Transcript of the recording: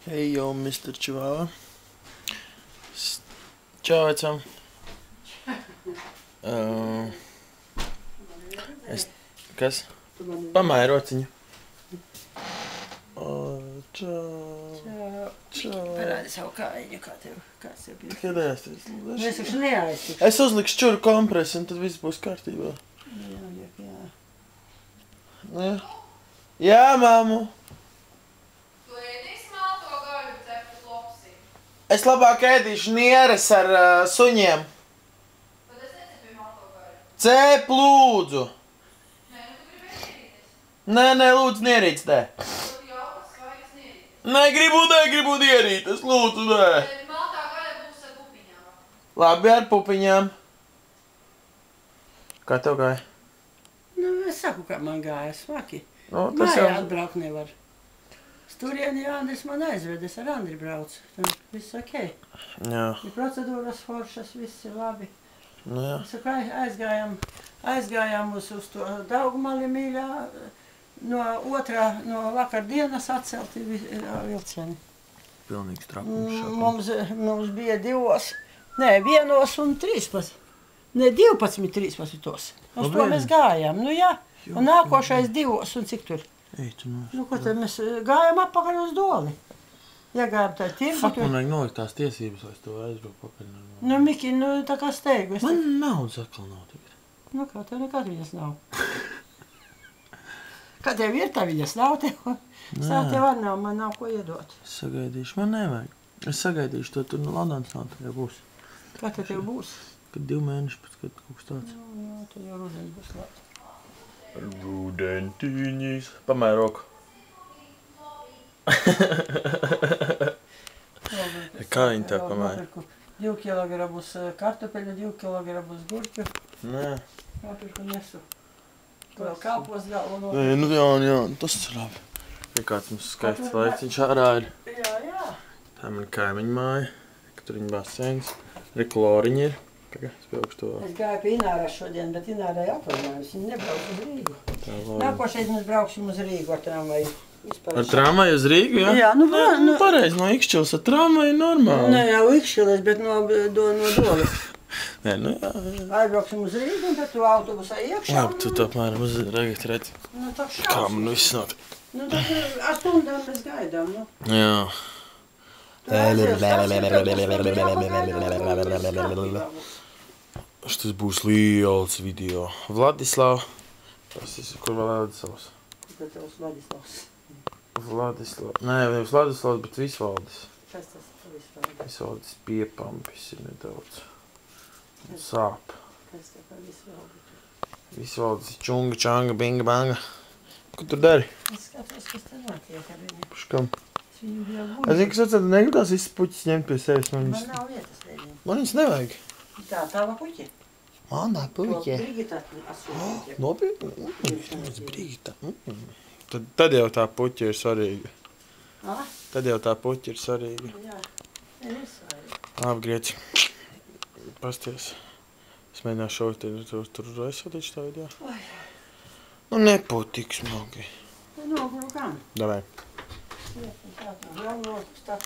Hey, yo, Mr. Chihuahua. Čau, vecam. Kas? Pamāja rociņu. Čau. Parādi savu kājiņu, kāds tev bija. Kad ēsties? Es taču neaiztikšu. Es uzlikšu čuru kompresu, un tad viss būs kārtībā. Jā. Jā. Jā, māmu. Tu ēdīsi malto gaļu ceptu lopsi? Es labāk ēdīšu nieres ar suņiem. Tad es necepīju malto gaļu. Cep, lūdzu. Nē, nu tu gribēji ierīties. Nē, lūdzu, nierīts te. Tu jaukas svaigas nierīties. Negribu nierītas, lūdzu, nē. Tad maltā gaļa būs ar pupiņām. Labi, ar pupiņām. Kā tev gāja? Nu, es saku, kā man gāja smaki. Nu, tas jau... Mājā atbraukt nevar. Sturieni Andris man aizved, es ar Andri braucu. Tad viss okei. Jā. Ir procedūras foršas, viss ir labi. Nu jā. Es saku, aizgājām uz to Daugmali mīļā. No vakardienas atcelti vilcieni. Pilnīgs trakums šāpums. Mums bija 1 un 13. Ne, 12, 13. Uz to mēs gājām, nu jā. Un nākošais 2 un cik tur? Ej, tu no... Nu, ko tad mēs gājām apakaļ uz Doli. Iegājām tā tirgu. Fak, man vajag nolikt tās tiesības, lai es to aizbraucu pakaļ. Nu, Miki, nu tā kā steigu. Man naudas atkal nav tagad. Nu, kā tev nekad viņas nav. Kā tev ir, tā viņas nav tev. Sā tev arī nav, man nav ko iedot. Es sagaidīšu, man nevajag. Es sagaidīšu, to tur no Londons nav tajā būs. Kā tev būs? Kad 2 mēneši pēc, kad kaut kas tāds. Nu, tad jau rudens būs labi. Rudentiņas. Pamēr roku. Kā viņi tev pamēr? 2 kilogramus kartupeļu, 2 kilogramus gurķu. Nē. Nopirku nesu. Vēl kāpos galvu. Nē, nu jā, tas ir labi. Ir kāds mums skaists laiciņš ārā ir. Jā. Tā man kaimiņa māja. Tur viņa basēns. Arī kloriņi ir. Tagad es pieaugšu to. Es gāju pie Ināras šodien, bet Inārai atvaļinājums. Viņa nebrauc uz Rīgu. Tā labi. Nākošais mēs brauksim uz Rīgu ar tramvaju. Ar tramvaju uz Rīgu, jā? Jā, nu pareizi, no Ikšķils ar tramvaju normāli. Ne jau Ikšķilis, bet no Doli. Nē, nu jā. Aizbrauksim uz Rīgu un tad tu autobusā iekšā. Labi, tu tā apmēram uz Rīgu redzi. Nu, tā Kā man viss nāk. Nu, tad ar stundām mēs gaidām, nu. Jā. Šis būs liels video. Vladislav. Tas ir, kur vēl Vladislavs? Kur tavs Vladislavs? Vladislav. Nē, nevis Vladislavs, bet Visvaldis. Kas tas Visvaldis? Visvaldis piepampis ir nedaudz. Un sāp. Kas tev par Visvaldis? Visvaldis ir čunga, čanga, binga, banga. Ko tur dari? Es skatos, kas te notiek ar viņu. Puškam. Es viņu jau Es guļu. zinu, kas atcēt, negribās visas puķis ņemt pie sevis. Man nav vietas viņiem. Man viņas nevajag. Tā, tava puķi? Manā To puķē. Brigita asūtīja. Nopietni? Brigita. Tad jau tā puķa ir svarīga. Ah? Tad jau tā puķa ir svarīga. Jā, ir svarīgi. Apgriec. Pasties. Es mēģināšu šovīt, tur aizsūtīšu tā video. Oi. Nu, nebūtu tik smagi. Noguru gan. Davai. Jā, tā, vēl no tā.